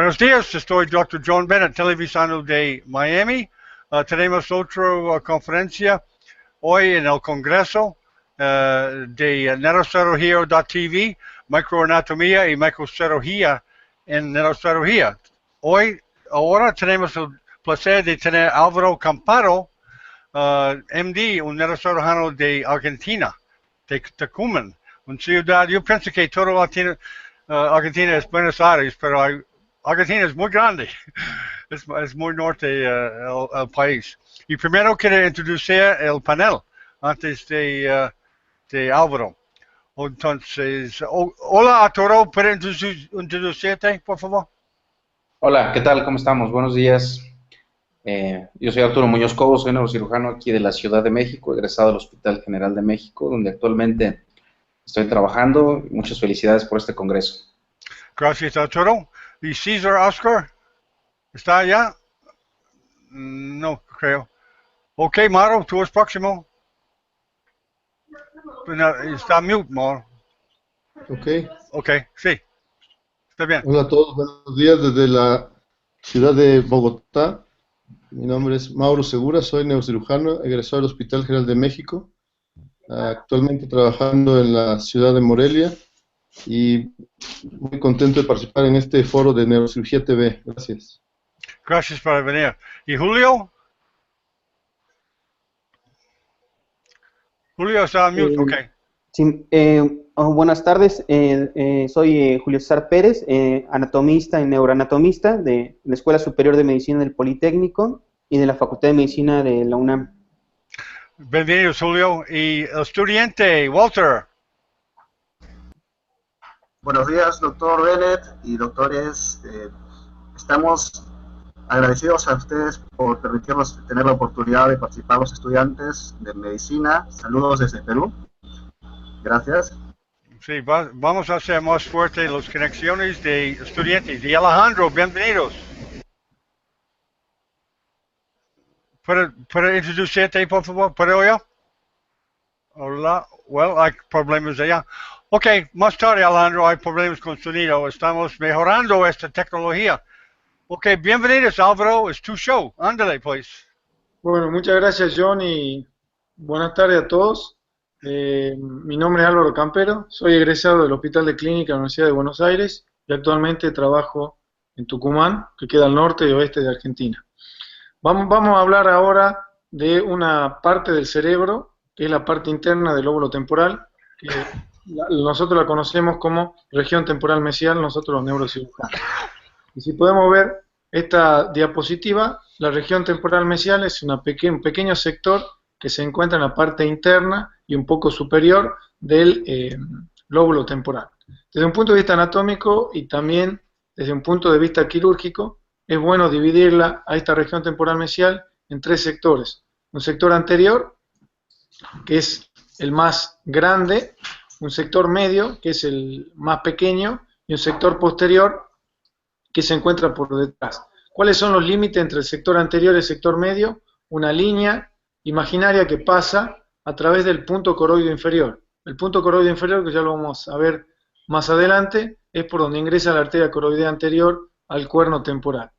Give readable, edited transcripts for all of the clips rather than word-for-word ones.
Buenos días, estoy Dr. John Bennett, televisando de Miami. Tenemos otra conferencia hoy en el Congreso de neurocirugía.tv, microanatomía y microcirugía en neurocirugía. Ahora tenemos el placer de tener a Álvaro Camparo, MD, un neurocirujano de Argentina, de Tucumán, una ciudad. Yo pienso que toda Argentina es Buenos Aires, pero Argentina es muy grande, es muy norte el país. Y primero quiero introducir el panel antes de Álvaro. Entonces, hola Arturo, ¿puedes introducirte, por favor? Hola, ¿qué tal? ¿Cómo estamos? Buenos días. Yo soy Arturo Muñoz Cobo, soy neurocirujano aquí de la Ciudad de México, egresado del Hospital General de México, donde actualmente estoy trabajando. Muchas felicidades por este congreso. Gracias, Arturo. ¿Y César Oscar? ¿Está allá? No, creo. Ok, Maro, tú eres próximo. Está mute, Maro. Ok. Ok, sí. Está bien. Hola a todos, buenos días desde la ciudad de Bogotá. Mi nombre es Mauro Segura, soy neurocirujano, egresado del Hospital General de México, actualmente trabajando en la ciudad de Morelia y muy contento de participar en este foro de Neurocirugía TV. Gracias. Gracias por venir. ¿Y Julio? Julio está en mute, ok. Sí, buenas tardes, soy Julio César Pérez, anatomista y neuroanatomista de la Escuela Superior de Medicina del Politécnico y de la Facultad de Medicina de la UNAM. Bienvenidos, Julio. Y el estudiante, Walter. Buenos días, doctor Bennett y doctores. Estamos agradecidos a ustedes por permitirnos tener la oportunidad de participar los estudiantes de medicina. Saludos desde Perú. Gracias. Sí, vamos a hacer más fuerte las conexiones de estudiantes. Y Alejandro, bienvenidos. ¿Puede introducirte, por favor? ¿Puedo yo? Hola. Well, hay problemas allá. Ok, más tarde, Alejandro, hay problemas con sonido. Estamos mejorando esta tecnología. Ok, bienvenidos, Álvaro. Es tu show. Ándale, pues. Bueno, muchas gracias, John, y buenas tardes a todos. Mi nombre es Álvaro Campero, soy egresado del Hospital de Clínica de la Universidad de Buenos Aires y actualmente trabajo en Tucumán, que queda al norte y oeste de Argentina. Vamos a hablar ahora de una parte del cerebro, que es la parte interna del lóbulo temporal, que nosotros la conocemos como región temporal mesial, nosotros los neurocirujanos. Y si podemos ver esta diapositiva, la región temporal mesial es un pequeño sector que se encuentra en la parte interna y un poco superior del lóbulo temporal. Desde un punto de vista anatómico y también desde un punto de vista quirúrgico, es bueno dividirla a esta región temporal mesial en tres sectores. Un sector anterior, que es el más grande, un sector medio, que es el más pequeño, y un sector posterior, que se encuentra por detrás. ¿Cuáles son los límites entre el sector anterior y el sector medio? Una línea imaginaria que pasa a través del punto coroideo inferior. El punto coroideo inferior, que ya lo vamos a ver más adelante, es por donde ingresa la arteria coroidea anterior al cuerno temporal.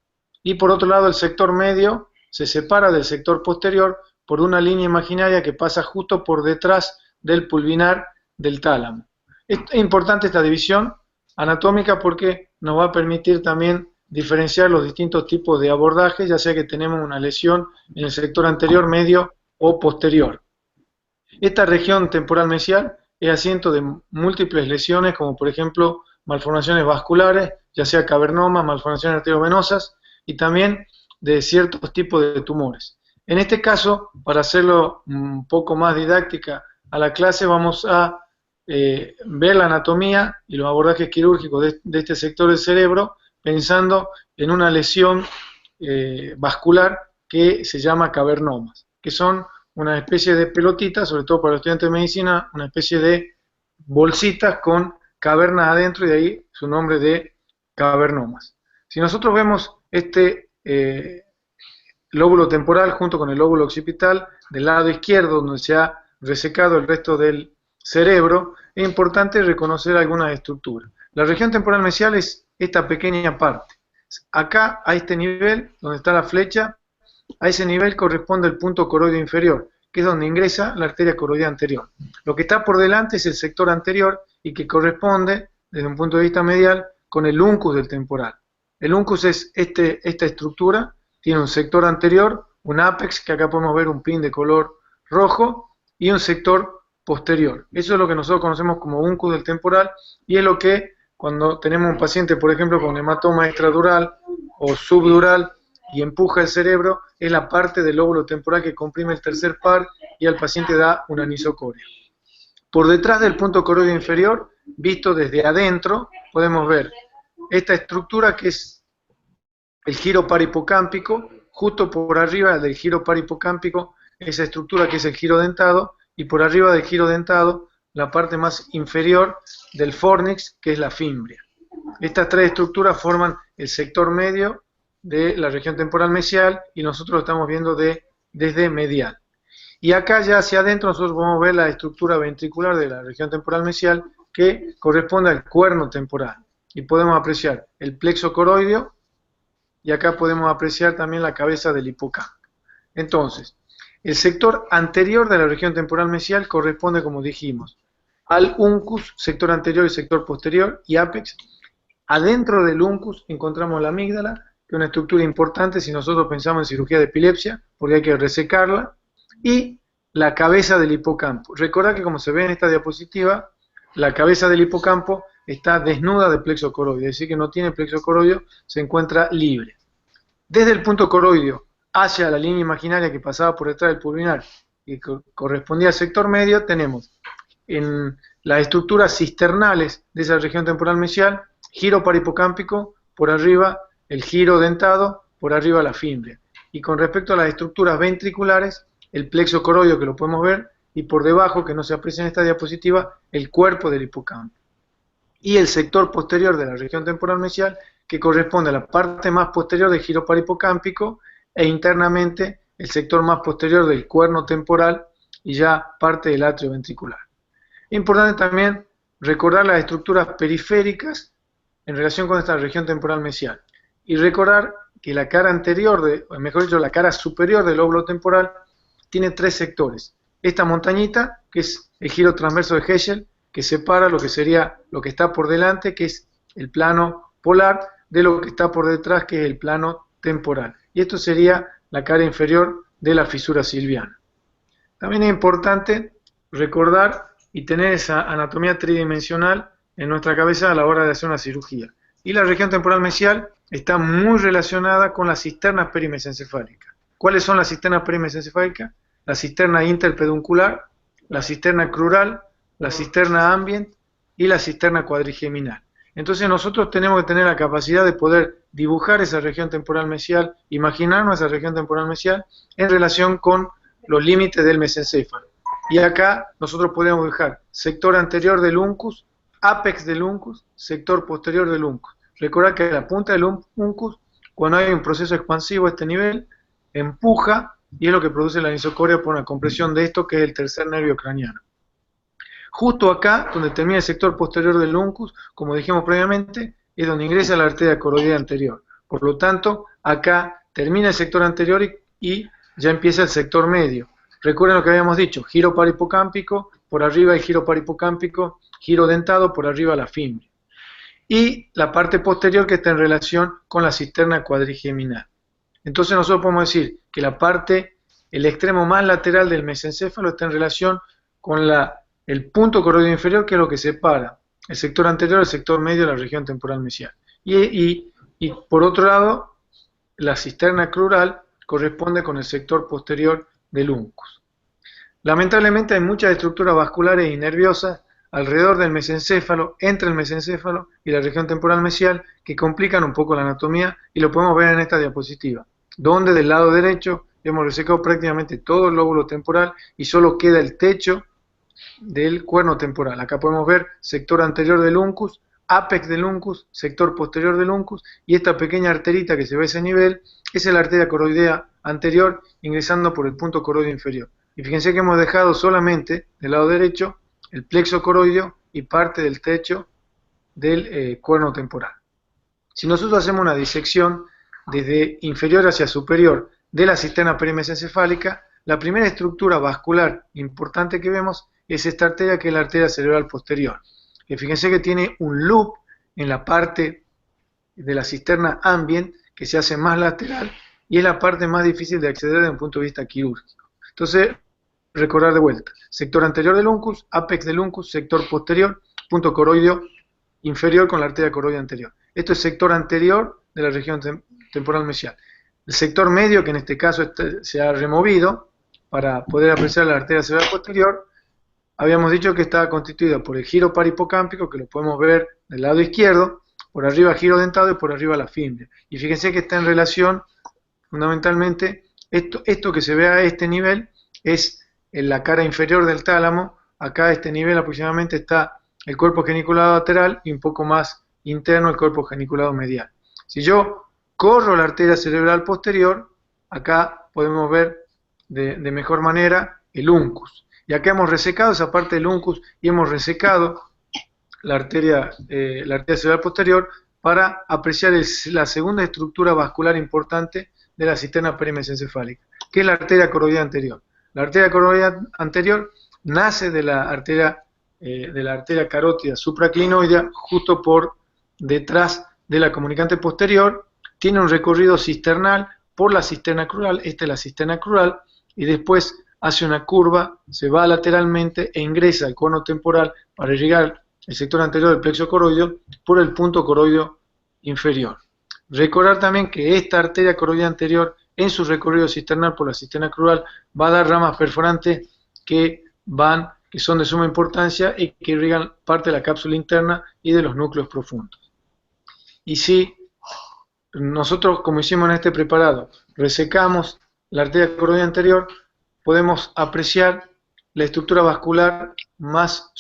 Y por otro lado, el sector medio se separa del sector posterior por una línea imaginaria que pasa justo por detrás del pulvinar del tálamo. Es importante esta división anatómica porque nos va a permitir también diferenciar los distintos tipos de abordajes, ya sea que tenemos una lesión en el sector anterior, medio o posterior. Esta región temporal mesial es asiento de múltiples lesiones, como por ejemplo malformaciones vasculares, ya sea cavernomas, malformaciones arteriovenosas, y también de ciertos tipos de tumores. En este caso, para hacerlo un poco más didáctica a la clase, vamos a ver la anatomía y los abordajes quirúrgicos de este sector del cerebro, pensando en una lesión vascular que se llama cavernomas, que son una especie de pelotitas, sobre todo para los estudiantes de medicina, una especie de bolsitas con cavernas adentro, y de ahí su nombre de cavernomas. Si nosotros vemos este lóbulo temporal junto con el lóbulo occipital del lado izquierdo, donde se ha resecado el resto del cerebro, es importante reconocer algunas estructuras. La región temporal mesial es esta pequeña parte. Acá, a este nivel, donde está la flecha, a ese nivel corresponde el punto coroideo inferior, que es donde ingresa la arteria coroidea anterior. Lo que está por delante es el sector anterior y que corresponde, desde un punto de vista medial, con el uncus del temporal. El uncus es esta estructura, tiene un sector anterior, un apex, que acá podemos ver un pin de color rojo, y un sector posterior. Eso es lo que nosotros conocemos como uncus del temporal, y es lo que cuando tenemos un paciente, por ejemplo, con hematoma extradural o subdural y empuja el cerebro, es la parte del lóbulo temporal que comprime el tercer par y al paciente da una anisocoria. Por detrás del punto coroideo inferior, visto desde adentro, podemos ver esta estructura que es el giro parahipocámpico, justo por arriba del giro parahipocámpico, esa estructura que es el giro dentado, y por arriba del giro dentado, la parte más inferior del fornix, que es la fimbria. Estas tres estructuras forman el sector medio de la región temporal mesial y nosotros lo estamos viendo desde medial. Y acá ya hacia adentro nosotros podemos ver la estructura ventricular de la región temporal mesial que corresponde al cuerno temporal. Y podemos apreciar el plexo coroideo y acá podemos apreciar también la cabeza del hipocampo. Entonces, el sector anterior de la región temporal mesial corresponde, como dijimos, al uncus, sector anterior y sector posterior, y apex. Adentro del uncus encontramos la amígdala, que es una estructura importante si nosotros pensamos en cirugía de epilepsia, porque hay que resecarla, y la cabeza del hipocampo. Recordad que como se ve en esta diapositiva, la cabeza del hipocampo está desnuda de plexo coroideo, es decir, que no tiene plexo coroideo, se encuentra libre. Desde el punto coroideo hacia la línea imaginaria que pasaba por detrás del pulvinar y que correspondía al sector medio, tenemos en las estructuras cisternales de esa región temporal mesial, giro parahipocámpico, por arriba el giro dentado, por arriba la fimbria. Y con respecto a las estructuras ventriculares, el plexo coroideo, que lo podemos ver, y por debajo, que no se aprecia en esta diapositiva, el cuerpo del hipocampo. Y el sector posterior de la región temporal mesial, que corresponde a la parte más posterior del giro parahipocámpico, e internamente el sector más posterior del cuerno temporal y ya parte del atrio ventricular. Es importante también recordar las estructuras periféricas en relación con esta región temporal mesial y recordar que la cara anterior, mejor dicho, la cara superior del lóbulo temporal tiene tres sectores. Esta montañita, que es el giro transverso de Heschel, que separa lo que sería lo que está por delante, que es el plano polar, de lo que está por detrás, que es el plano temporal. Y esto sería la cara inferior de la fisura silviana. También es importante recordar y tener esa anatomía tridimensional en nuestra cabeza a la hora de hacer una cirugía. Y la región temporal mesial está muy relacionada con las cisternas perimesencefálicas. ¿Cuáles son las cisternas perimesencefálicas? La cisterna interpeduncular, la cisterna crural, la cisterna ambient y la cisterna cuadrigeminal. Entonces nosotros tenemos que tener la capacidad de poder dibujar esa región temporal mesial, imaginarnos esa región temporal mesial en relación con los límites del mesencéfalo. Y acá nosotros podemos dibujar sector anterior del uncus, apex del uncus, sector posterior del uncus. Recordad que la punta del uncus, cuando hay un proceso expansivo a este nivel, empuja y es lo que produce la anisocoria por una compresión de esto, que es el tercer nervio craneano. Justo acá, donde termina el sector posterior del uncus, como dijimos previamente, es donde ingresa la arteria coroidea anterior. Por lo tanto, acá termina el sector anterior y ya empieza el sector medio. Recuerden lo que habíamos dicho, giro parahipocámpico, por arriba el giro parahipocámpico, giro dentado, por arriba la fimbria. Y la parte posterior que está en relación con la cisterna cuadrigeminal. Entonces nosotros podemos decir que la parte, el extremo más lateral del mesencéfalo está en relación con el punto coroideo inferior, que es lo que separa el sector anterior del sector medio de la región temporal mesial. Y por otro lado, la cisterna crural corresponde con el sector posterior del uncus. Lamentablemente hay muchas estructuras vasculares y nerviosas alrededor del mesencéfalo, entre el mesencéfalo y la región temporal mesial, que complican un poco la anatomía, y lo podemos ver en esta diapositiva, donde del lado derecho hemos resecado prácticamente todo el lóbulo temporal y solo queda el techo del cuerno temporal. Acá podemos ver sector anterior del uncus, apex del uncus, sector posterior del uncus, y esta pequeña arterita que se ve a ese nivel es la arteria coroidea anterior ingresando por el punto coroideo inferior. Y fíjense que hemos dejado solamente del lado derecho el plexo coroideo y parte del techo del cuerno temporal. Si nosotros hacemos una disección desde inferior hacia superior de la cisterna perimesencefálica, la primera estructura vascular importante que vemos es esta arteria, que es la arteria cerebral posterior. Que fíjense que tiene un loop en la parte de la cisterna ambient que se hace más lateral y es la parte más difícil de acceder desde un punto de vista quirúrgico. Entonces, recordar de vuelta: sector anterior del uncus, apex del uncus, sector posterior, punto coroideo inferior con la arteria coroidea anterior. Esto es sector anterior de la región temporal mesial. El sector medio, que en este caso se ha removido para poder apreciar la arteria cerebral posterior, habíamos dicho que estaba constituida por el giro parahipocámpico, que lo podemos ver del lado izquierdo, por arriba giro dentado y por arriba la fimbria. Y fíjense que está en relación, fundamentalmente, esto que se ve a este nivel es en la cara inferior del tálamo. Acá a este nivel aproximadamente está el cuerpo geniculado lateral y un poco más interno el cuerpo geniculado medial. Si yo corro la arteria cerebral posterior, acá podemos ver de mejor manera el uncus. Y acá hemos resecado esa parte del uncus y hemos resecado la arteria cerebral posterior para apreciar la segunda estructura vascular importante de la cisterna perimesencefálica, que es la arteria coroidea anterior. La arteria coroidea anterior nace de la arteria carótida supraclinoidea, justo por detrás de la comunicante posterior. Tiene un recorrido cisternal por la cisterna crural, esta es la cisterna crural, y después hace una curva, se va lateralmente e ingresa al cono temporal para llegar al sector anterior del plexo coroideo por el punto coroideo inferior. Recordar también que esta arteria coroidea anterior, en su recorrido cisternal por la cisterna crural, va a dar ramas perforantes que son de suma importancia y que irrigan parte de la cápsula interna y de los núcleos profundos. Y si nosotros, como hicimos en este preparado, resecamos la arteria coroidea anterior, podemos apreciar la estructura vascular más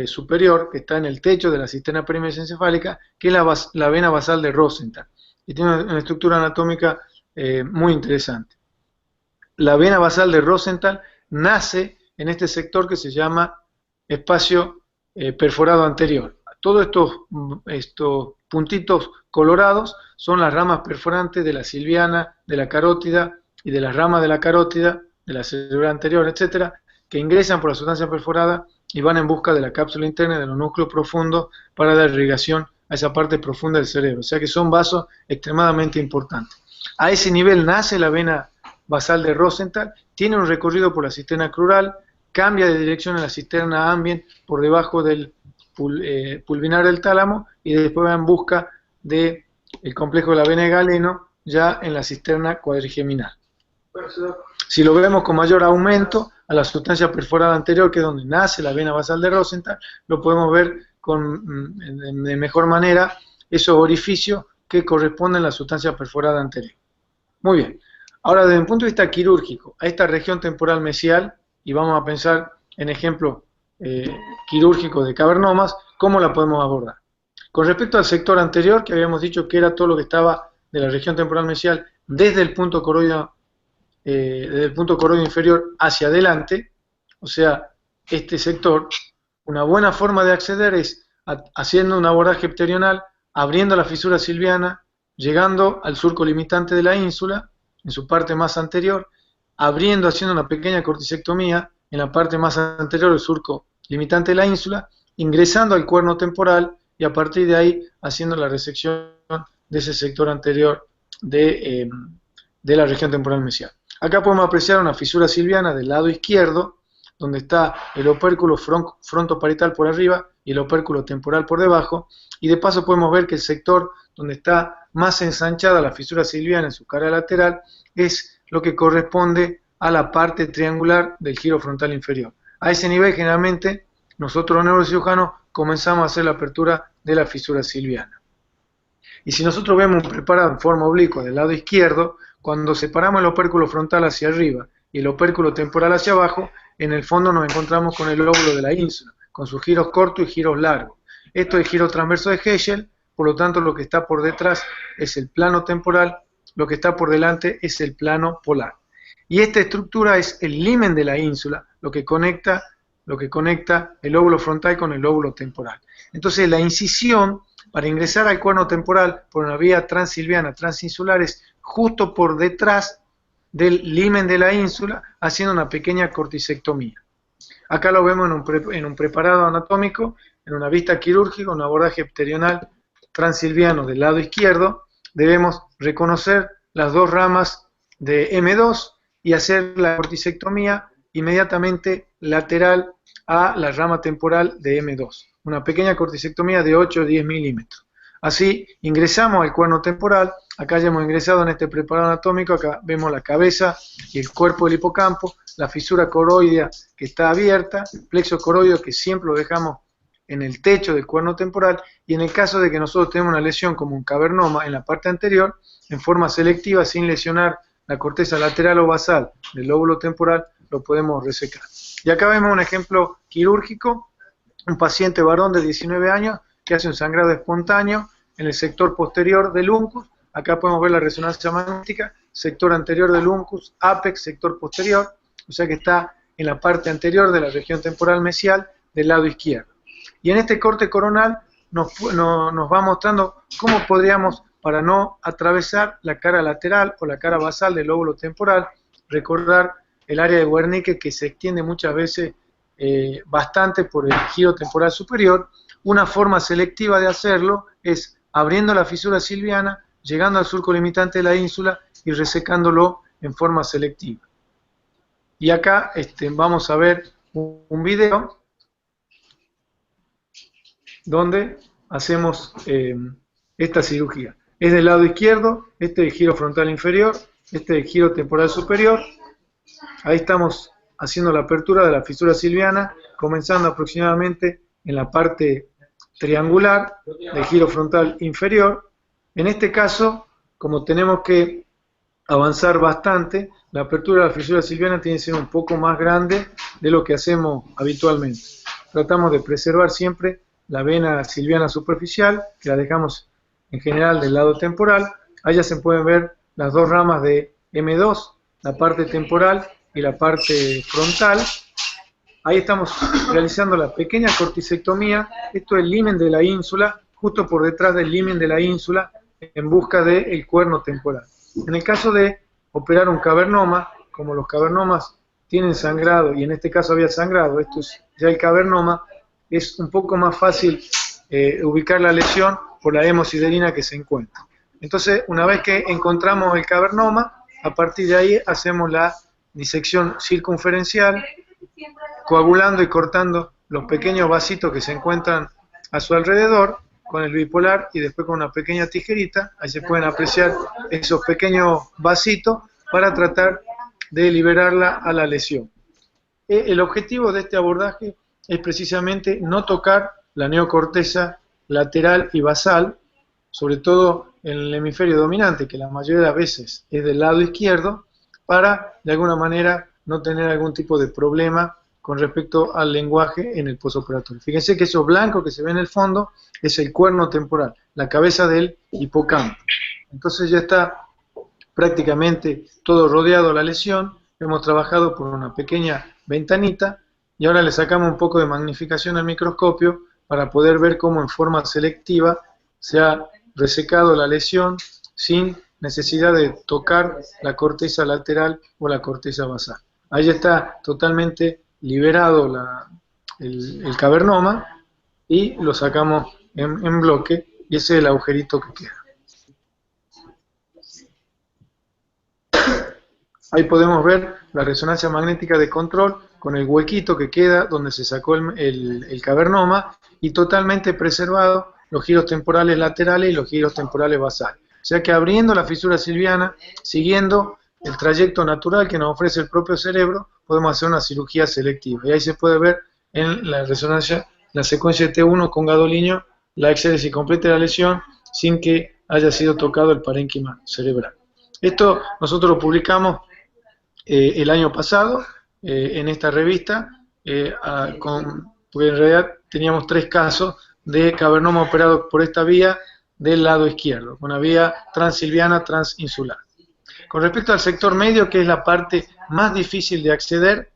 superior, que está en el techo de la cisterna perimesencefálica, que es la vena basal de Rosenthal, y tiene una estructura anatómica muy interesante. La vena basal de Rosenthal nace en este sector que se llama espacio perforado anterior. Todos estos puntitos colorados son las ramas perforantes de la silviana, de la carótida y de las ramas de la carótida, de la cerebral anterior, etcétera, que ingresan por la sustancia perforada y van en busca de la cápsula interna y de los núcleos profundos para dar irrigación a esa parte profunda del cerebro. O sea que son vasos extremadamente importantes. A ese nivel nace la vena basal de Rosenthal, tiene un recorrido por la cisterna crural, cambia de dirección en la cisterna ambient por debajo del pulvinar del tálamo y después va en busca del complejo de la vena de Galeno ya en la cisterna cuadrigeminal. Si lo vemos con mayor aumento a la sustancia perforada anterior, que es donde nace la vena basal de Rosenthal, lo podemos ver de mejor manera esos orificios que corresponden a la sustancia perforada anterior. Muy bien. Ahora, desde un punto de vista quirúrgico, a esta región temporal mesial, y vamos a pensar en ejemplos quirúrgicos de cavernomas, ¿cómo la podemos abordar? Con respecto al sector anterior, que habíamos dicho que era todo lo que estaba de la región temporal mesial desde el punto coroideo inferior hacia adelante, o sea, este sector, una buena forma de acceder es haciendo un abordaje pterional, abriendo la fisura silviana, llegando al surco limitante de la ínsula, en su parte más anterior, haciendo una pequeña cortisectomía en la parte más anterior del surco limitante de la ínsula, ingresando al cuerno temporal y a partir de ahí haciendo la resección de ese sector anterior de la región temporal mesial. Acá podemos apreciar una fisura silviana del lado izquierdo, donde está el opérculo frontoparietal por arriba y el opérculo temporal por debajo, y de paso podemos ver que el sector donde está más ensanchada la fisura silviana en su cara lateral es lo que corresponde a la parte triangular del giro frontal inferior. A ese nivel, generalmente, nosotros los neurocirujanos comenzamos a hacer la apertura de la fisura silviana. Y si nosotros vemos un preparado en forma oblicua del lado izquierdo, cuando separamos el opérculo frontal hacia arriba y el opérculo temporal hacia abajo, en el fondo nos encontramos con el lóbulo de la ínsula, con sus giros cortos y giros largos. Esto es el giro transverso de Heschel, por lo tanto lo que está por detrás es el plano temporal, lo que está por delante es el plano polar. Y esta estructura es el limen de la ínsula, lo que conecta el lóbulo frontal con el lóbulo temporal. Entonces la incisión para ingresar al cuerno temporal por una vía transilviana, transinsular, es justo por detrás del limen de la ínsula, haciendo una pequeña cortisectomía. Acá lo vemos en un preparado anatómico, en una vista quirúrgica, un abordaje pterional transilviano del lado izquierdo. Debemos reconocer las dos ramas de M2 y hacer la cortisectomía inmediatamente lateral a la rama temporal de M2. Una pequeña cortisectomía de 8 o 10 milímetros. Así ingresamos al cuerno temporal. Acá ya hemos ingresado en este preparado anatómico. Acá vemos la cabeza y el cuerpo del hipocampo, la fisura coroidea que está abierta, plexo coroideo que siempre lo dejamos en el techo del cuerno temporal, y en el caso de que nosotros tenemos una lesión como un cavernoma en la parte anterior, en forma selectiva, sin lesionar la corteza lateral o basal del lóbulo temporal, lo podemos resecar. Y acá vemos un ejemplo quirúrgico, un paciente varón de 19 años que hace un sangrado espontáneo en el sector posterior del uncus. Acá podemos ver la resonancia magnética, sector anterior del uncus, apex, sector posterior, o sea que está en la parte anterior de la región temporal mesial del lado izquierdo. Y en este corte coronal nos va mostrando cómo podríamos, para no atravesar la cara lateral o la cara basal del lóbulo temporal, recordar el área de Wernicke que se extiende muchas veces bastante por el giro temporal superior. Una forma selectiva de hacerlo es abriendo la fisura silviana, llegando al surco limitante de la ínsula y resecándolo en forma selectiva. Y acá vamos a ver un video donde hacemos esta cirugía. Es del lado izquierdo, este es el giro frontal inferior, este es el giro temporal superior. Ahí estamos haciendo la apertura de la fisura silviana, comenzando aproximadamente en la parte triangular del giro frontal inferior. En este caso, como tenemos que avanzar bastante, la apertura de la fisura silviana tiene que ser un poco más grande de lo que hacemos habitualmente. Tratamos de preservar siempre la vena silviana superficial, que la dejamos en general del lado temporal. Allá se pueden ver las dos ramas de M2, la parte temporal y la parte frontal. Ahí estamos realizando la pequeña cortisectomía. Esto es el limen de la ínsula, justo por detrás del limen de la ínsula, en busca del cuerno temporal. En el caso de operar un cavernoma, como los cavernomas tienen sangrado, y en este caso había sangrado, esto es ya el cavernoma, es un poco más fácil ubicar la lesión por la hemosiderina que se encuentra. Entonces, una vez que encontramos el cavernoma, a partir de ahí hacemos la disección circunferencial, coagulando y cortando los pequeños vasitos que se encuentran a su alrededor con el bipolar y después con una pequeña tijerita. Ahí se pueden apreciar esos pequeños vasitos para tratar de liberarla a la lesión. El objetivo de este abordaje es precisamente no tocar la neocorteza lateral y basal, sobre todo en el hemisferio dominante, que la mayoría de las veces es del lado izquierdo, para de alguna manera no tener algún tipo de problema con respecto al lenguaje en el postoperatorio. Fíjense que eso blanco que se ve en el fondo es el cuerno temporal, la cabeza del hipocampo. Entonces ya está prácticamente todo rodeado la lesión. Hemos trabajado por una pequeña ventanita y ahora le sacamos un poco de magnificación al microscopio para poder ver cómo en forma selectiva se ha resecado la lesión sin necesidad de tocar la corteza lateral o la corteza basal. Ahí está totalmente liberado el cavernoma y lo sacamos en bloque, y ese es el agujerito que queda. Ahí podemos ver la resonancia magnética de control con el huequito que queda donde se sacó el cavernoma, y totalmente preservado los giros temporales laterales y los giros temporales basales. O sea que abriendo la fisura silviana, siguiendo el trayecto natural que nos ofrece el propio cerebro, podemos hacer una cirugía selectiva. Y ahí se puede ver en la resonancia, la secuencia de T1 con gadolinio, la exéresis completa de la lesión sin que haya sido tocado el parénquima cerebral. Esto nosotros lo publicamos el año pasado en esta revista, porque en realidad teníamos 3 casos de cavernoma operado por esta vía del lado izquierdo, una vía transilviana transinsular. Con respecto al sector medio, que es la parte más difícil de acceder,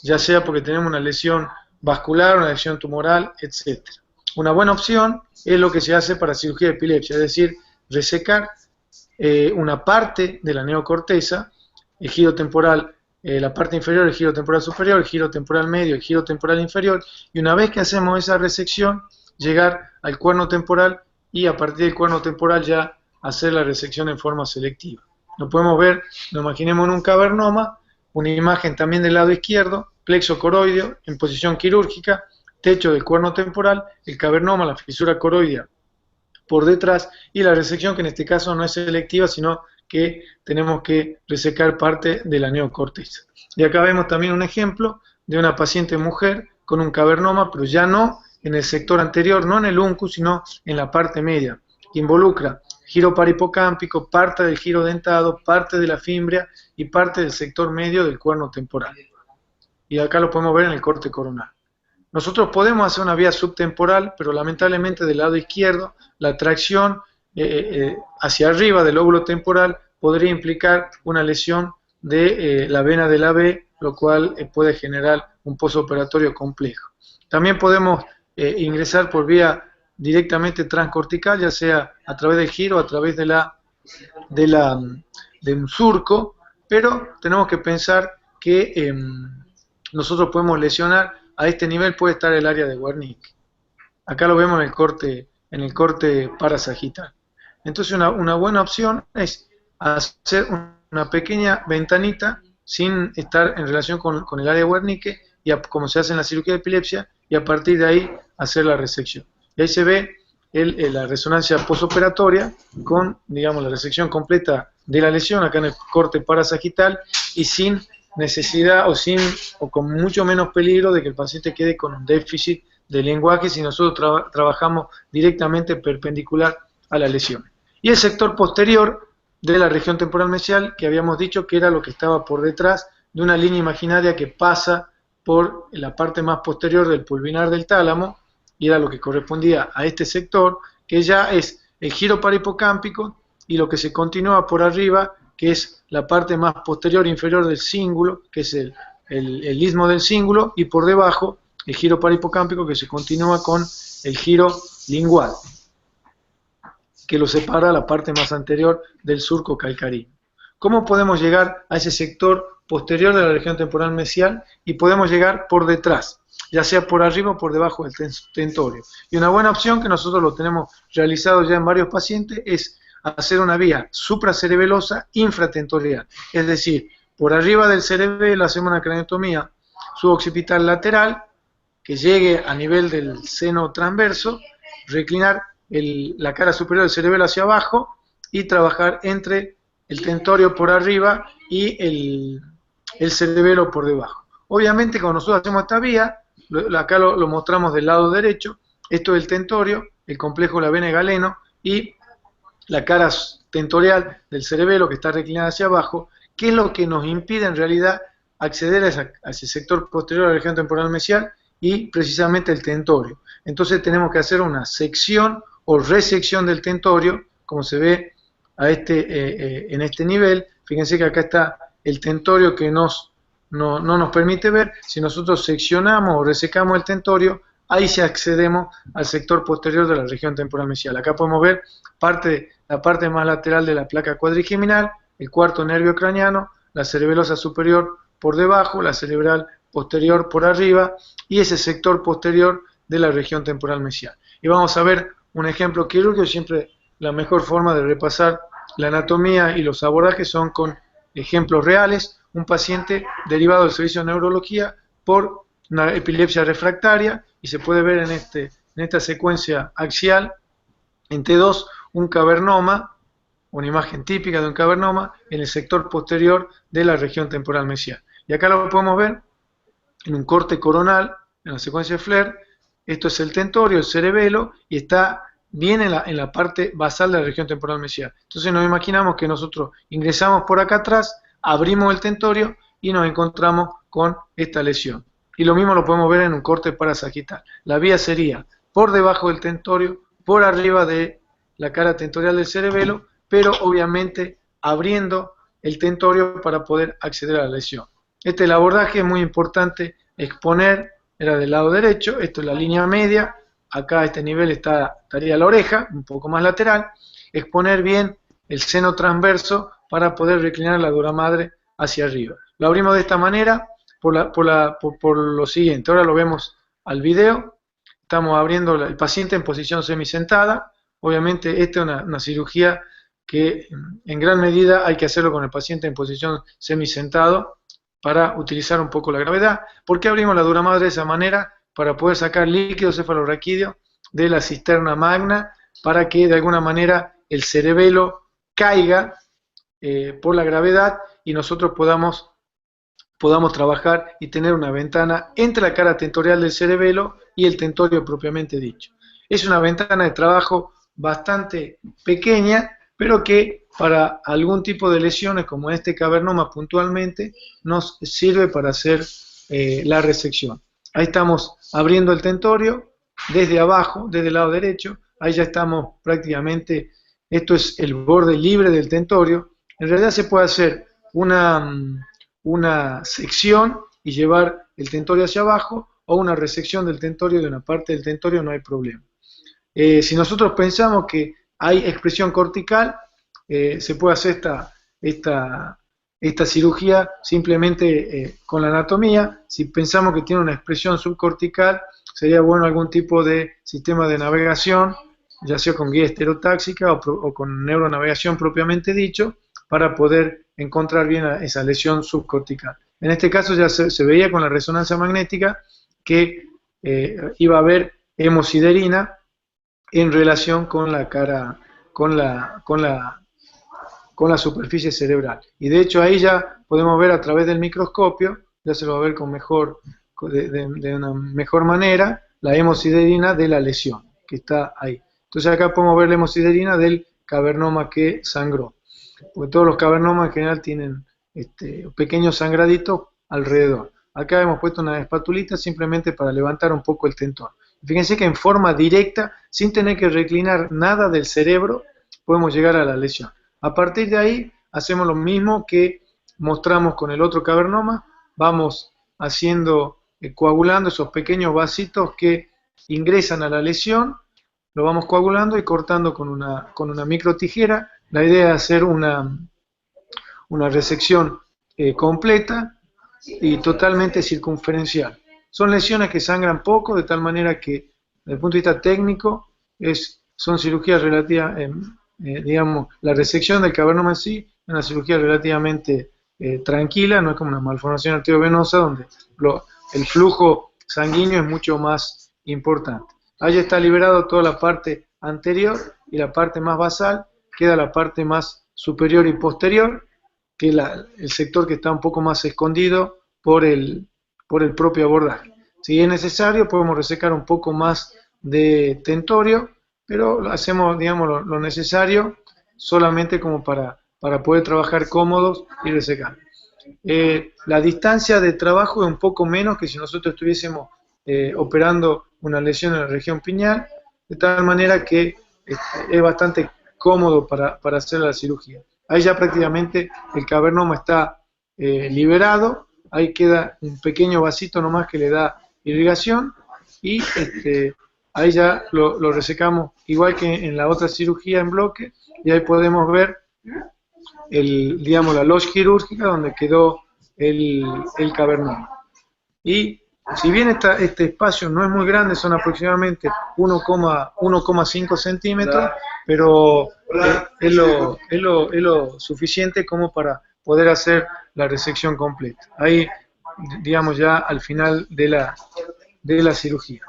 ya sea porque tenemos una lesión vascular, una lesión tumoral, etc. una buena opción es lo que se hace para cirugía de epilepsia, es decir, resecar una parte de la neocorteza, el giro temporal, la parte inferior, el giro temporal superior, el giro temporal medio, el giro temporal inferior, y una vez que hacemos esa resección, llegar al cuerno temporal y a partir del cuerno temporal ya hacer la resección en forma selectiva. Lo podemos ver, nos imaginemos en un cavernoma, una imagen también del lado izquierdo, plexo coroideo en posición quirúrgica, techo del cuerno temporal, el cavernoma, la fisura coroidea por detrás, y la resección que en este caso no es selectiva, sino que tenemos que resecar parte de la neocorteza. Y acá vemos también un ejemplo de una paciente mujer con un cavernoma, pero ya no en el sector anterior, no en el uncus, sino en la parte media, que involucra giro parahipocámpico, parte del giro dentado, parte de la fimbria y parte del sector medio del cuerno temporal. Y acá lo podemos ver en el corte coronal. Nosotros podemos hacer una vía subtemporal, pero lamentablemente del lado izquierdo, la tracción hacia arriba del lóbulo temporal podría implicar una lesión de la vena del AB, lo cual puede generar un postoperatorio complejo. También podemos ingresar por vía directamente transcortical, ya sea a través del giro, a través de un surco, pero tenemos que pensar que nosotros podemos lesionar, a este nivel puede estar el área de Wernicke. Acá lo vemos en el corte parasagital. Entonces una buena opción es hacer una pequeña ventanita sin estar en relación con el área de Wernicke, y como se hace en la cirugía de epilepsia, y a partir de ahí hacer la resección. Y ahí se ve la resonancia postoperatoria con, digamos, la resección completa de la lesión, acá en el corte parasagital, y sin necesidad o con mucho menos peligro de que el paciente quede con un déficit de lenguaje si nosotros trabajamos directamente perpendicular a la lesión. Y el sector posterior de la región temporal mesial, que habíamos dicho que era lo que estaba por detrás de una línea imaginaria que pasa por la parte más posterior del pulvinar del tálamo, y era lo que correspondía a este sector, que ya es el giro parahipocámpico y lo que se continúa por arriba, que es la parte más posterior inferior del cíngulo, que es el istmo del cíngulo, y por debajo el giro parahipocámpico que se continúa con el giro lingual, que lo separa la parte más anterior del surco calcarino. ¿Cómo podemos llegar a ese sector posterior de la región temporal mesial? Y podemos llegar por detrás, ya sea por arriba o por debajo del tentorio. Y una buena opción, que nosotros lo tenemos realizado ya en varios pacientes, es hacer una vía supracerebelosa infratentorial. Es decir, por arriba del cerebelo hacemos una craniotomía suboccipital lateral que llegue a nivel del seno transverso, reclinar la cara superior del cerebelo hacia abajo y trabajar entre el tentorio por arriba y el cerebelo por debajo. Obviamente, cuando nosotros hacemos esta vía, acá lo mostramos del lado derecho, esto es el tentorio, el complejo de la vena de Galeno y la cara tentorial del cerebelo que está reclinada hacia abajo, que es lo que nos impide en realidad acceder a ese sector posterior de la región temporal mesial y precisamente el tentorio. Entonces tenemos que hacer una sección o resección del tentorio, como se ve en este nivel. Fíjense que acá está el tentorio que no nos permite ver. Si nosotros seccionamos o resecamos el tentorio, ahí sí accedemos al sector posterior de la región temporal mesial. Acá podemos ver la parte más lateral de la placa cuadrigeminal, el cuarto nervio craneano, la cerebelosa superior por debajo, la cerebral posterior por arriba y ese sector posterior de la región temporal mesial. Y vamos a ver un ejemplo quirúrgico. Siempre la mejor forma de repasar la anatomía y los abordajes son con ejemplos reales. Un paciente derivado del servicio de neurología por una epilepsia refractaria, y se puede ver en esta secuencia axial en T2 un cavernoma, una imagen típica de un cavernoma en el sector posterior de la región temporal mesial. Y acá lo podemos ver en un corte coronal, en la secuencia de Flair. Esto es el tentorio, el cerebelo, y está bien en la parte basal de la región temporal mesial. Entonces nos imaginamos que nosotros ingresamos por acá atrás, abrimos el tentorio y nos encontramos con esta lesión. Y lo mismo lo podemos ver en un corte parasagital. La vía sería por debajo del tentorio, por arriba de la cara tentorial del cerebelo, pero obviamente abriendo el tentorio para poder acceder a la lesión. Este es el abordaje, es muy importante exponer, era del lado derecho, esto es la línea media, acá a este nivel estaría la oreja, un poco más lateral, exponer bien el seno transverso para poder reclinar la dura madre hacia arriba. Lo abrimos de esta manera por lo siguiente. Ahora lo vemos al video. Estamos abriendo el paciente en posición semisentada. Obviamente esta es una cirugía que en gran medida hay que hacerlo con el paciente en posición semisentado para utilizar un poco la gravedad. ¿Por qué abrimos la dura madre de esa manera? Para poder sacar líquido cefalorraquídeo de la cisterna magna, para que de alguna manera el cerebelo caiga por la gravedad y nosotros podamos trabajar y tener una ventana entre la cara tentorial del cerebelo y el tentorio propiamente dicho. Es una ventana de trabajo bastante pequeña, pero que para algún tipo de lesiones, como este cavernoma puntualmente, nos sirve para hacer la resección. Ahí estamos abriendo el tentorio desde abajo, desde el lado derecho. Ahí ya estamos prácticamente, esto es el borde libre del tentorio. En realidad se puede hacer una sección y llevar el tentorio hacia abajo, o una resección del tentorio de una parte del tentorio, no hay problema. Si nosotros pensamos que hay expresión cortical, se puede hacer esta cirugía simplemente con la anatomía. Si pensamos que tiene una expresión subcortical, sería bueno algún tipo de sistema de navegación, ya sea con guía estereotáxica o con neuronavegación propiamente dicho, para poder encontrar bien esa lesión subcortical. En este caso ya se veía con la resonancia magnética que iba a haber hemosiderina en relación con la cara, con la superficie cerebral. Y de hecho ahí ya podemos ver a través del microscopio, ya se lo va a ver de una mejor manera, la hemosiderina de la lesión que está ahí. Entonces acá podemos ver la hemosiderina del cavernoma que sangró, porque todos los cavernomas en general tienen pequeños sangraditos alrededor. Acá hemos puesto una espatulita simplemente para levantar un poco el tendón. Fíjense que en forma directa, sin tener que reclinar nada del cerebro, podemos llegar a la lesión. A partir de ahí, hacemos lo mismo que mostramos con el otro cavernoma. Vamos haciendo, coagulando esos pequeños vasitos que ingresan a la lesión, lo vamos coagulando y cortando con una micro tijera. La idea es hacer una resección completa y totalmente circunferencial. Son lesiones que sangran poco, de tal manera que, desde el punto de vista técnico, son cirugías relativas, digamos, la resección del cavernoma en sí es una cirugía relativamente tranquila, no es como una malformación arteriovenosa donde el flujo sanguíneo es mucho más importante. Ahí está liberado toda la parte anterior y la parte más basal, queda la parte más superior y posterior, que es el sector que está un poco más escondido por el propio abordaje. Si es necesario, podemos resecar un poco más de tentorio, pero hacemos, digamos, lo necesario solamente como para poder trabajar cómodos y resecar. La distancia de trabajo es un poco menos que si nosotros estuviésemos operando una lesión en la región pineal, de tal manera que es bastante cómodo para hacer la cirugía. Ahí ya prácticamente el cavernoma está liberado, ahí queda un pequeño vasito nomás que le da irrigación y ahí ya lo resecamos igual que en la otra cirugía en bloque, y ahí podemos ver digamos, la loz quirúrgica donde quedó el cavernoma. Y si bien este espacio no es muy grande, son aproximadamente 1,5 centímetros, pero es lo suficiente como para poder hacer la resección completa. Ahí, digamos, ya al final de la cirugía.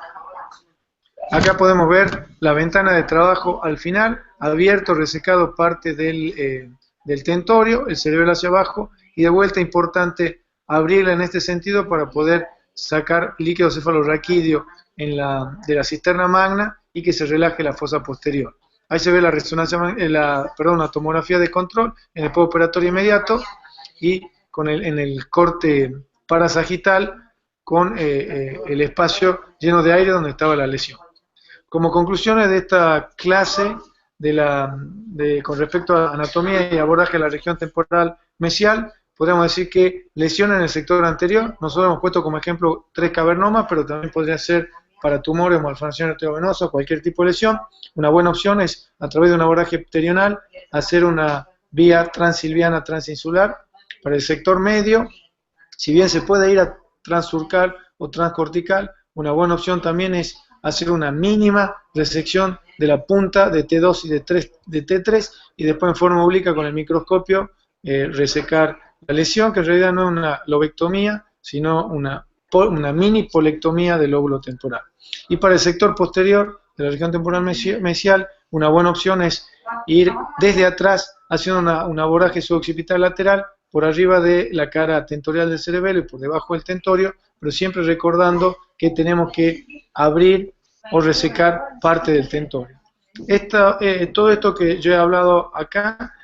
Acá podemos ver la ventana de trabajo al final, abierto, resecado parte del tentorio, el cerebelo hacia abajo, y de vuelta importante abrirla en este sentido para poder sacar líquido cefalorraquídeo de la cisterna magna y que se relaje la fosa posterior. Ahí se ve la resonancia, la tomografía de control en el postoperatorio inmediato y en el corte parasagital con el espacio lleno de aire donde estaba la lesión. Como conclusiones de esta clase con respecto a anatomía y abordaje de la región temporal mesial, podríamos decir que lesiones en el sector anterior, nosotros hemos puesto como ejemplo 3 cavernomas, pero también podría ser para tumores o malformaciones arteriovenosas, cualquier tipo de lesión, una buena opción es, a través de un abordaje pterional, hacer una vía transilviana transinsular. Para el sector medio, si bien se puede ir a transurcal o transcortical, una buena opción también es hacer una mínima resección de la punta de T2 y de T3 y después en forma obliqua con el microscopio resecar la lesión, que en realidad no es una lobectomía, sino una mini polectomía del lóbulo temporal. Y para el sector posterior de la región temporal mesial, una buena opción es ir desde atrás haciendo un abordaje suboccipital lateral por arriba de la cara tentorial del cerebelo y por debajo del tentorio, pero siempre recordando que tenemos que abrir o resecar parte del tentorio. Todo esto que yo he hablado acá,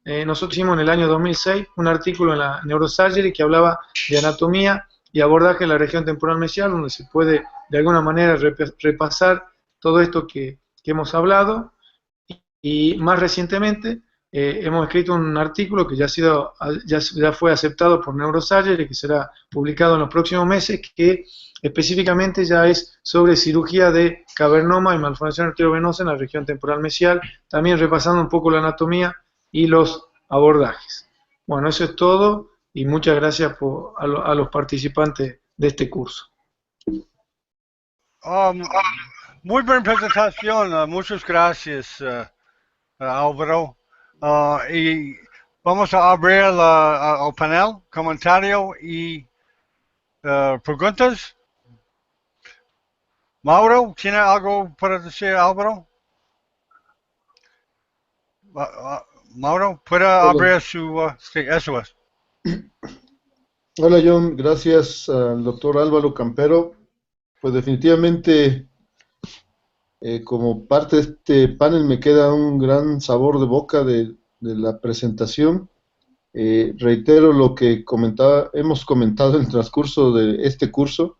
nosotros hicimos en el año 2006 un artículo en la Neurosurgery que hablaba de anatomía y abordaje de la región temporal mesial, donde se puede de alguna manera repasar todo esto que hemos hablado. Y más recientemente hemos escrito un artículo que ya fue aceptado por Neurosurgery y que será publicado en los próximos meses, que específicamente ya es sobre cirugía de cavernoma y malformación arteriovenosa en la región temporal mesial, también repasando un poco la anatomía y los abordajes. Bueno, eso es todo y muchas gracias a los participantes de este curso. Muy buena presentación, muchas gracias, Álvaro. Y vamos a abrir el panel, comentario y preguntas. Mauro, ¿tiene algo para decir, Álvaro? Mauro, ¿puede abrir su... sí, eso es. Hola John, gracias al doctor Álvaro Campero. Pues definitivamente como parte de este panel me queda un gran sabor de boca de la presentación. Reitero lo que hemos comentado en el transcurso de este curso.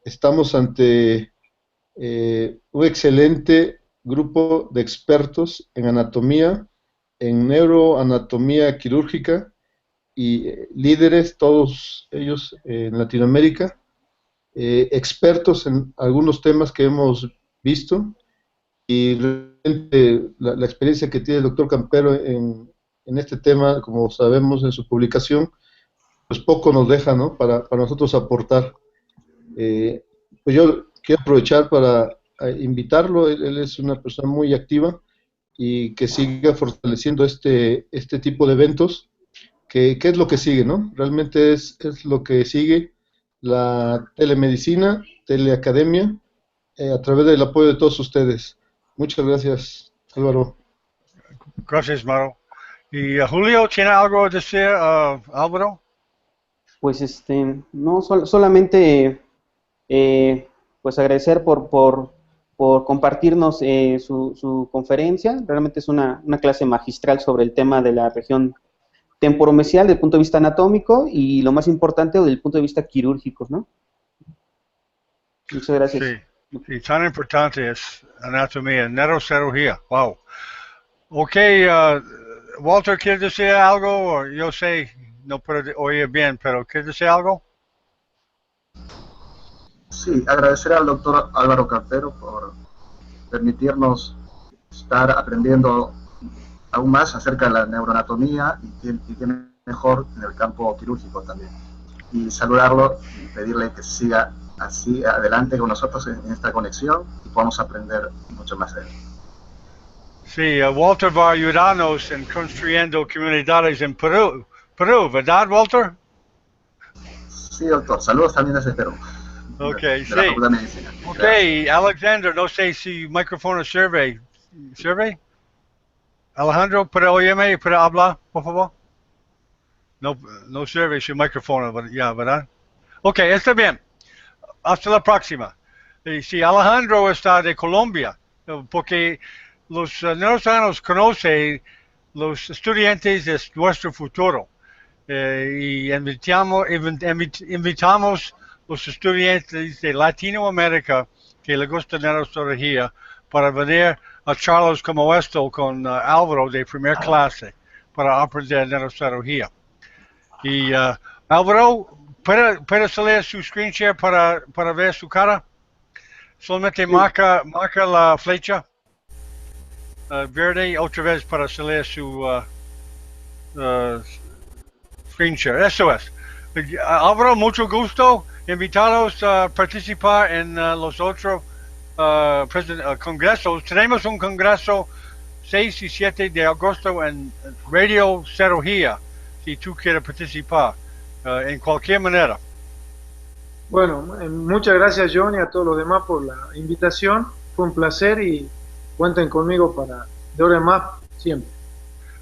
Estamos ante un excelente grupo de expertos en anatomía, en neuroanatomía quirúrgica y líderes, todos ellos en Latinoamérica, expertos en algunos temas que hemos visto, y realmente la experiencia que tiene el doctor Campero en este tema, como sabemos en su publicación, pues poco nos deja, ¿no?, para nosotros aportar. Pues yo quiero aprovechar para invitarlo. Él es una persona muy activa y que siga fortaleciendo este tipo de eventos. ¿Qué es lo que sigue, no? Realmente es lo que sigue: la telemedicina, teleacademia, a través del apoyo de todos ustedes. Muchas gracias, Álvaro. Gracias, Mauro. ¿Y Julio, tiene algo a decir, Álvaro? Pues no, solamente pues agradecer por compartirnos su conferencia. Realmente es una clase magistral sobre el tema de la región temporomesial desde el punto de vista anatómico y lo más importante desde el punto de vista quirúrgico, ¿no? Muchas gracias. Sí, tan importante es anatomía, neurocirugía. Wow. Ok, Walter, ¿quieres decir algo? Yo sé, no puedo oír bien, pero ¿quieres decir algo? Sí, agradecer al doctor Álvaro Campero por permitirnos estar aprendiendo aún más acerca de la neuroanatomía y qué mejor en el campo quirúrgico también. Y saludarlo y pedirle que siga así adelante con nosotros en esta conexión y podamos aprender mucho más de él. Sí, Walter va a ayudarnos en construyendo comunidades en Perú, ¿verdad, Walter? Sí, doctor. Saludos también desde Perú. Ok, de sí. la Facultad de Medicina. Ok, Gracias. Alexander, no sé si micrófono survey. Alejandro, ¿puede oírme? ¿Puede hablar, por favor? No survey su micrófono, ya, ¿verdad? Ok, está bien. Hasta la próxima. Y si Alejandro está de Colombia, porque los neurocirujanos conocen los estudiantes de nuestro futuro. Y invitamos los estudiantes de Latinoamérica que les gusta neurocirugía para venir a charlas como esto con Álvaro de primera clase para aprender neurocirugía. Y Álvaro, ¿puede salir su screen share para ver su cara? Solamente marca la flecha verde otra vez para salir su screen share. Eso es. Álvaro, mucho gusto. Invitarlos a participar en los otros congresos. Tenemos un congreso 6 y 7 de agosto en Radio Cirugía, si tú quieres participar, en cualquier manera. Bueno, muchas gracias John y a todos los demás por la invitación. Fue un placer y cuenten conmigo para de ahora en más siempre.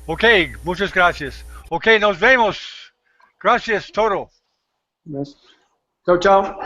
Ok, muchas gracias. Ok, nos vemos. Gracias, todo. Chao, chao.